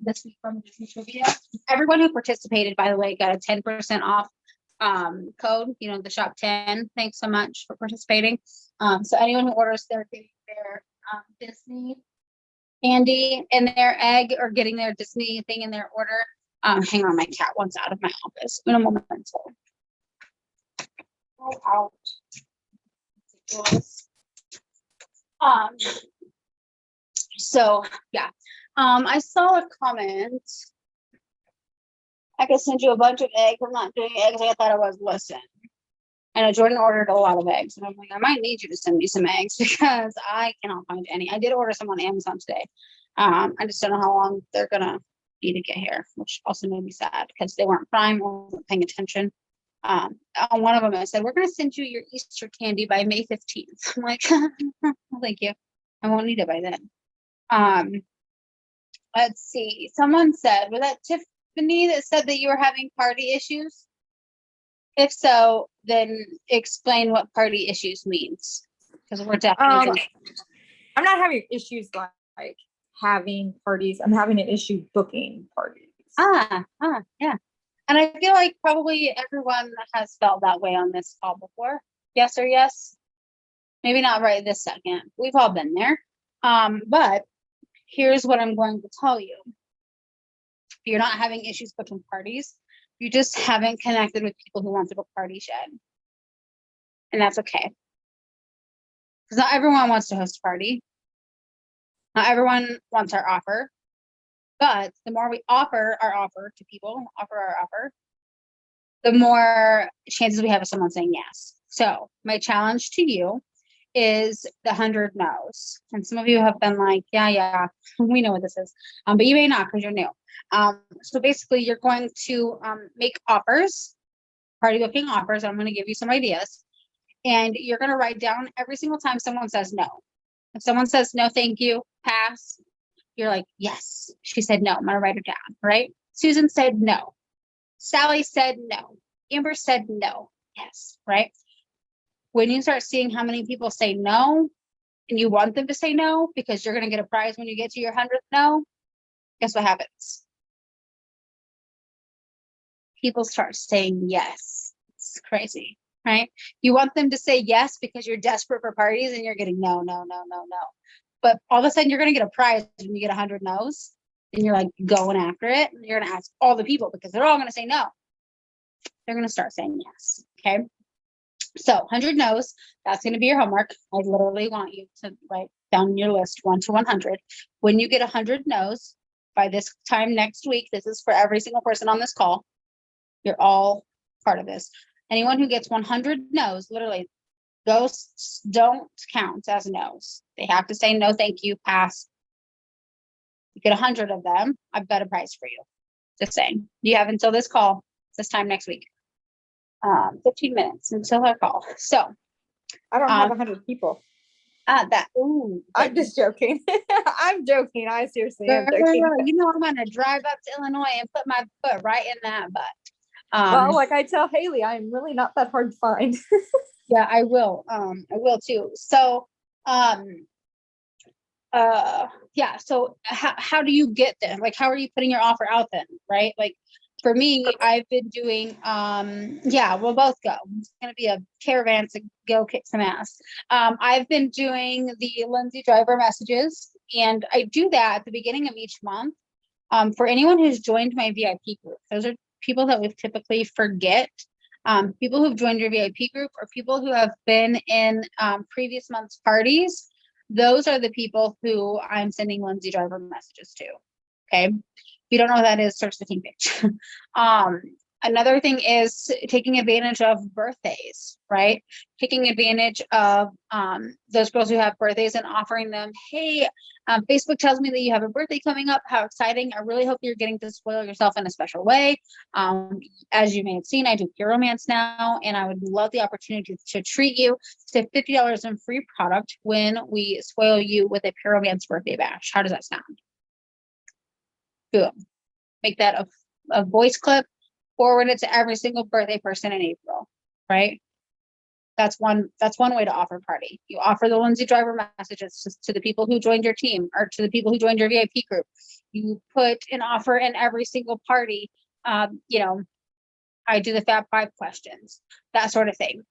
this week from Disney trivia. Everyone who participated, by the way, got a 10% off code, the shop 10. Thanks so much for participating. So anyone who orders their Disney candy in their egg or getting their Disney thing in their order, hang on, my cat wants out of my office in a moment. Go out. So yeah, I saw a comment. I could send you a bunch of eggs. I'm not doing eggs. I thought I was. Listen, and Jordan ordered a lot of eggs, and I'm like, I might need you to send me some eggs because I cannot find any. I did order some on Amazon today. I just don't know how long they're gonna need to get here, which also made me sad because they weren't prime or wasn't paying attention. On one of them, I said, we're going to send you your Easter candy by May 15th. I'm like, well, thank you. I won't need it by then. Let's see. Someone said, was that Tiffany that said that you were having party issues? If so, then explain what party issues means. Because we're definitely I'm not having issues like having parties. I'm having an issue booking parties. Yeah. And I feel like probably everyone has felt that way on this call before. Yes or yes? Maybe not right this second. We've all been there. But here's what I'm going to tell you. You're not having issues booking parties. You just haven't connected with people who want to book parties yet. And that's okay. Because not everyone wants to host a party. Not everyone wants our offer. But the more we offer our offer to people, the more chances we have of someone saying yes. So my challenge to you is the 100 no's. And some of you have been like, yeah, we know what this is. But you may not because you're new. So basically you're going to make offers, party booking offers. I'm going to give you some ideas. And you're going to write down every single time someone says no. If someone says no, thank you, pass, you're like, yes, she said no. I'm going to write her down, right? Susan said no. Sally said no. Amber said no. Yes, right? When you start seeing how many people say no, and you want them to say no because you're going to get a prize when you get to your 100th no, guess what happens? People start saying yes. It's crazy, right? You want them to say yes because you're desperate for parties and you're getting no. But all of a sudden you're going to get a prize when you get 100 no's and you're like going after it. And you're going to ask all the people because they're all going to say no. They're going to start saying yes. Okay. So 100 no's, that's going to be your homework. I literally want you to write down your list 1 to 100. When you get 100 no's by this time next week, this is for every single person on this call. You're all part of this. Anyone who gets 100 no's, literally, ghosts don't count as no's. They have to say no, thank you, pass. You get 100 of them, I've got a prize for you. Just saying. You have until this call, this time next week. 15 minutes until our call. So I don't have 100 people. I'm just joking. I'm joking. I seriously am joking. You know, I'm gonna drive up to Illinois and put my foot right in that butt. Well, like I tell Haley, I'm really not that hard to find. Yeah, I will too. So yeah, so how do you get them? Like, how are you putting your offer out then, right? Like, for me, I've been doing yeah, we'll both go. It's gonna be a caravan to go kick some ass. I've been doing the Lindsay Driver messages, and I do that at the beginning of each month. For anyone who's joined my VIP group, those are people that we typically forget. People who've joined your VIP group or people who have been in previous month's parties, those are the people who I'm sending Lindsay Driver messages to. Okay. If you don't know what that is, search the team page. Another thing is taking advantage of birthdays, right? Taking advantage of those girls who have birthdays and offering them, hey, Facebook tells me that you have a birthday coming up. How exciting. I really hope you're getting to spoil yourself in a special way. As you may have seen, I do Pure Romance now, and I would love the opportunity to treat you to $50 in free product when we spoil you with a Pure Romance birthday bash. How does that sound? Boom. Make that a voice clip, forward it to every single birthday person in April, right? That's one way to offer party. You offer the Lindsay Driver messages to the people who joined your team or to the people who joined your VIP group. You put an offer in every single party. You know, I do the Fab 5 questions, that sort of thing.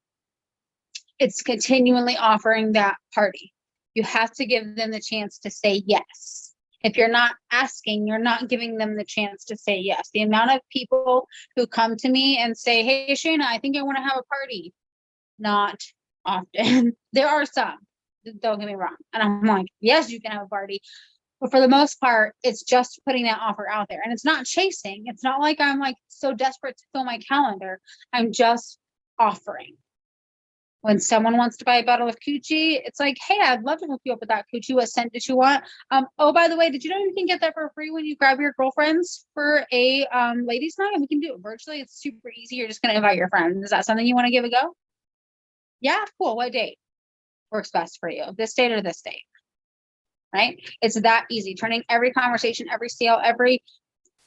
It's continually offering that party. You have to give them the chance to say yes. If you're not asking, you're not giving them the chance to say yes. The amount of people who come to me and say, hey, Shayna, I think I want to have a party. Not often. There are some, don't get me wrong. And I'm like, yes, you can have a party. But for the most part, it's just putting that offer out there. And it's not chasing. It's not like I'm like so desperate to fill my calendar. I'm just offering. When someone wants to buy a bottle of coochie, it's like, hey, I'd love to hook you up with that coochie. What scent did you want? Oh, by the way, did you know you can get that for free when you grab your girlfriends for a ladies' night? And we can do it virtually. It's super easy. You're just gonna invite your friends. Is that something you want to give a go? Yeah, cool. What date works best for you? This date or this date? Right? It's that easy. Turning every conversation, every sale, every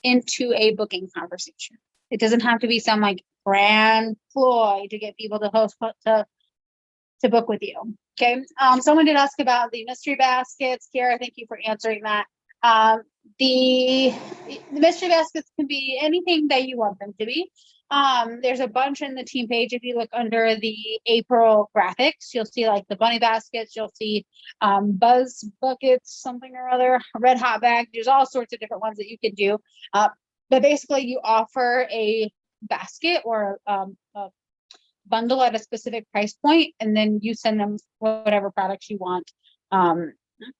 into a booking conversation. It doesn't have to be some like grand ploy to get people to to book with you. Okay. Someone did ask about the mystery baskets. Kiara, thank you for answering that. The mystery baskets can be anything that you want them to be. There's a bunch in the team page. If you look under the April graphics, you'll see like the bunny baskets, you'll see buzz buckets, something or other, red hot bag. There's all sorts of different ones that you can do. But basically you offer a basket or a bundle at a specific price point, and then you send them whatever products you want,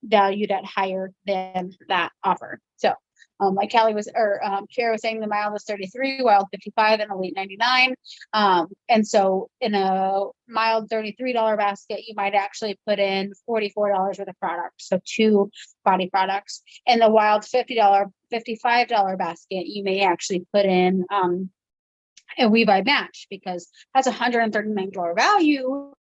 valued at higher than that offer. So like Callie was, or Kara was saying, the mild is 33, wild 55, and elite 99. And so in a mild $33 basket, you might actually put in $44 worth of product. So 2 body products. In the wild $55 basket, you may actually put in a We Buy Match, because that's $139 value,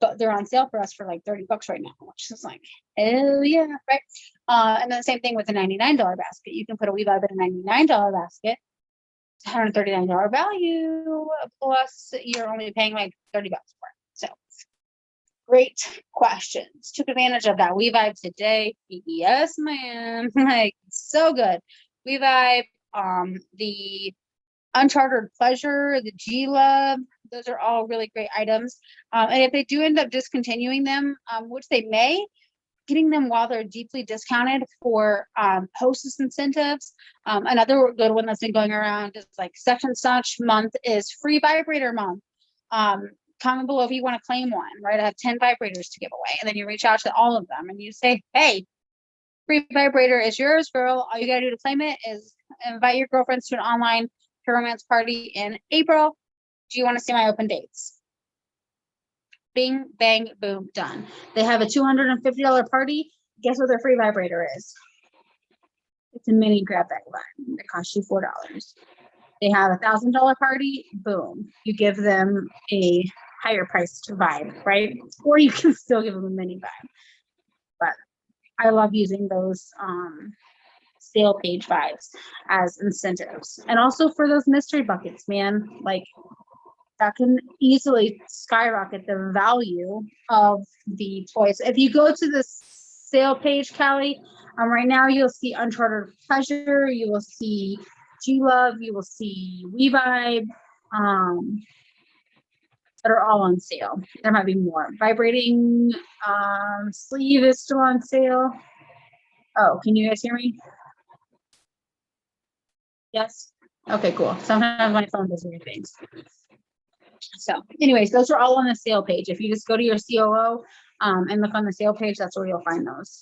but they're on sale for us for like $30 right now, which is like, hell yeah, right? And then the same thing with a $99 basket. You can put a We Buy in a $99 basket. It's $139 value, plus you're only paying like $30 for it. So great questions. Took advantage of that We Vibe today. Yes, man. Like, so good. We Vibe, the Uncharted Pleasure, the G Love, those are all really great items. And if they do end up discontinuing them, which they may, getting them while they're deeply discounted for hostess incentives. Another good one that's been going around is like such and such month is free vibrator month. Comment below if you want to claim one, right? I have 10 vibrators to give away. And then you reach out to all of them and you say, hey, free vibrator is yours, girl. All you gotta do to claim it is invite your girlfriends to an online romance party in April. Do you want to see my open dates? Bing, bang, boom, done. They have a $250 party. Guess what their free vibrator is? It's a mini grab bag button that costs you $4. They have a $1,000 party. Boom. You give them a higher priced vibe, right? Or you can still give them a mini vibe. But I love using those sale page vibes as incentives. And also for those mystery buckets, man, like that can easily skyrocket the value of the toys. If you go to the sale page, Callie, right now you'll see Uncharted Pleasure, you will see G Love, you will see We Vibe, that are all on sale. There might be more. Vibrating sleeve is still on sale. Oh, can you guys hear me? Yes. Okay, cool. Sometimes my phone does weird things. So anyways, those are all on the sale page. If you just go to your COO and look on the sale page, that's where you'll find those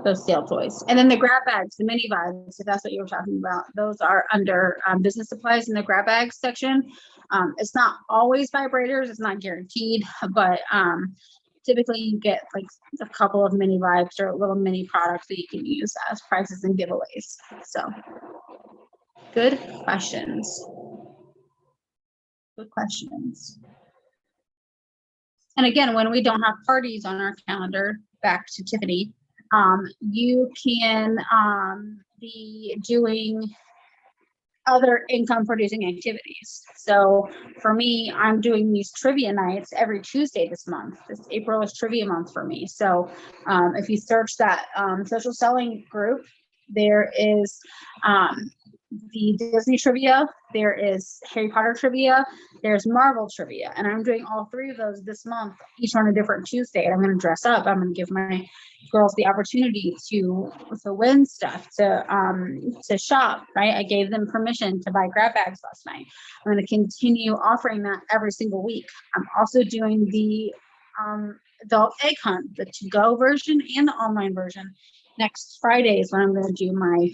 those sale toys. And then the grab bags, the mini vibes, if that's what you were talking about, those are under business supplies in the grab bags section. It's not always vibrators, it's not guaranteed, but typically you get like a couple of mini vibes or little mini products that you can use as prizes and giveaways. So good questions. Good questions. And again, when we don't have parties on our calendar, back to Tiffany, you can be doing other income producing activities. So for me, I'm doing these trivia nights every Tuesday this month. This April is trivia month for me. So if you search that social selling group, there is the Disney trivia, there is Harry Potter trivia, there's Marvel trivia, and I'm doing all 3 of those this month, each on a different Tuesday. And I'm going to dress up. I'm going to give my girls the opportunity to win stuff, to shop. Right? I gave them permission to buy grab bags last night. I'm going to continue offering that every single week. I'm also doing the adult egg hunt, the to-go version and the online version. next Friday is when I'm going to do my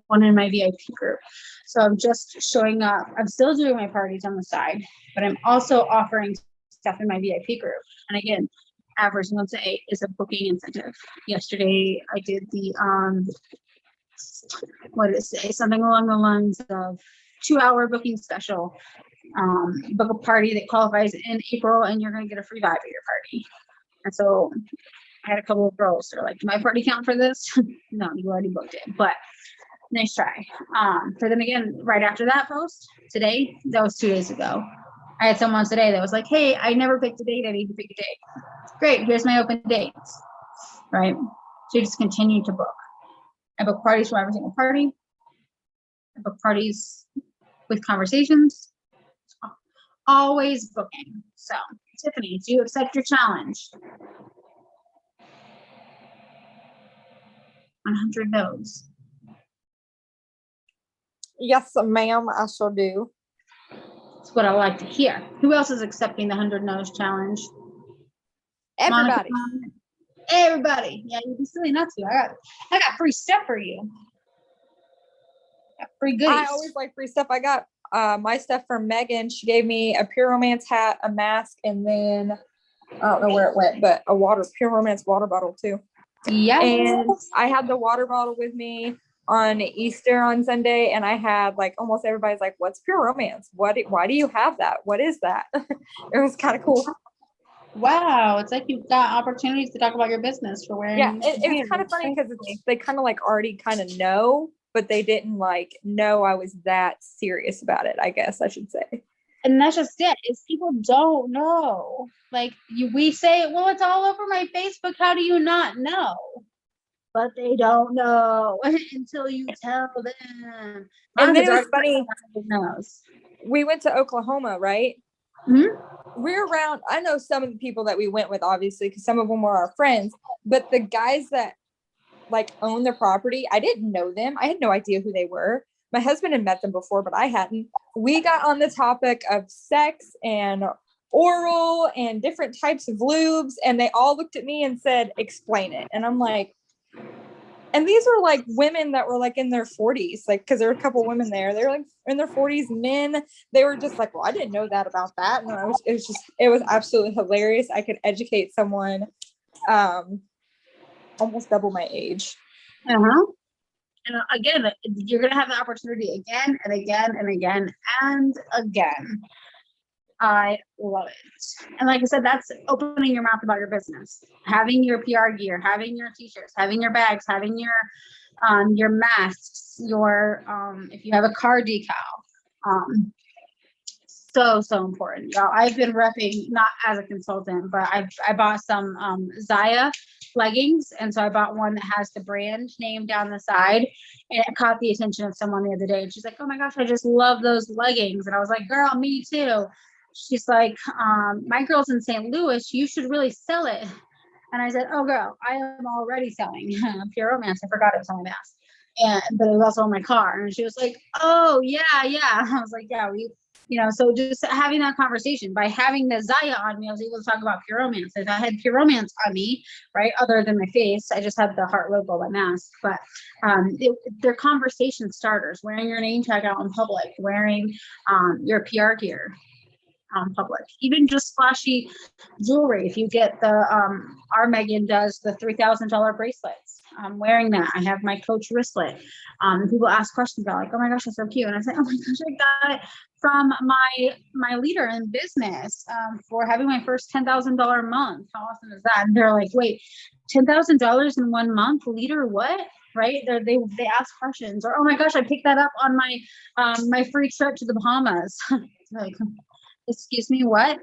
one in my VIP group. So I'm just showing up. I'm still doing my parties on the side, but I'm also offering stuff in my VIP group. And again, average once a 8 is a booking incentive. Yesterday I did the what did it say? Something along the lines of 2-hour booking special. Book a party that qualifies in April and you're going to get a free vibe at your party. And so I had a couple of girls that are like, do my party count for this? No, you already booked it, but nice try. For them again, right after that post today, that was 2 days ago. I had someone today that was like, hey, I never picked a date. I need to pick a date. Great. Here's my open dates. Right. So you just continue to book. I book parties for every single party. I book parties with conversations. Always booking. So Tiffany, do you accept your challenge? 100 no's. Yes, ma'am, I shall do. That's what I like to hear. Who else is accepting the 100 no's challenge? Everybody. Monica? Everybody. Yeah, you'd be silly not to. I got free stuff for you. Got free goodies. I always like free stuff. I got my stuff from Megan. She gave me a Pure Romance hat, a mask, and then I don't know where it went, but a Pure Romance water bottle too. Yeah. And I had the water bottle with me on Easter on Sunday, and I had like almost everybody's like, what's Pure Romance? Why do you have that? What is that? It was kind of cool. Wow, it's like you've got opportunities to talk about your business for wearing. Yeah, it was kind of funny because they kind of like already kind of know, but they didn't like know I was that serious about it, I guess I should say. And that's just it, is people don't know. Like we say, well, it's all over my Facebook. How do you not know? But they don't know until you tell them. And then it was funny. We went to Oklahoma, right? Mm-hmm. We're around, I know some of the people that we went with, obviously, because some of them were our friends, but the guys that like own the property, I didn't know them. I had no idea who they were. My husband had met them before, but I hadn't. We got on the topic of sex and oral and different types of lubes, and they all looked at me and said, explain it. And I'm like, and these were like women that were like in their 40s, like, because there were a couple of women there. They were like in their 40s, men. They were just like, well, I didn't know that about that. And it was absolutely hilarious. I could educate someone almost double my age. Uh-huh. And again, you're going to have the opportunity again and again and again and again. I love it. And like I said, that's opening your mouth about your business, having your PR gear, having your t-shirts, having your bags, having your masks, your if you have a car decal. So important, y'all. I've been repping, not as a consultant, but I bought some Zaya leggings, and so I bought one that has the brand name down the side, and it caught the attention of someone the other day, and she's like, oh my gosh, I just love those leggings. And I was like, girl, me too. She's like, my girl's in St. Louis, you should really sell it. And I said, oh girl, I am already selling Pure Romance. I forgot it was on my mask, but it was also on my car. And she was like, oh yeah. I was like, yeah, so just having that conversation, by having the Zaya on me, I was able to talk about Pure Romance. If I had Pure Romance on me, right, other than my face, I just had the heart logo on my mask, but they're conversation starters. Wearing your name tag out in public, wearing your PR gear public, even just flashy jewelry. If you get the our Megan does the $3,000 bracelets. I'm wearing that. I have my Coach wristlet. People ask questions about like, oh my gosh, that's so cute. And I say, oh my gosh, I got it from my leader in business for having my first $10,000 month. How awesome is that? And they're like, wait, $10,000 in 1 month, leader, what? Right? They ask questions, or oh my gosh, I picked that up on my my free trip to the Bahamas. Like, excuse me, what?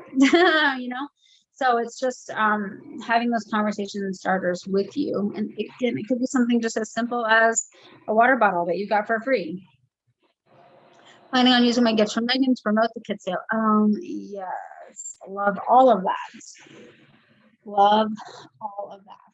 So it's just having those conversation starters with you, and it could be something just as simple as a water bottle that you got for free. Planning on using my gifts from Megan to promote the kit sale. Yes, love all of that. Love all of that.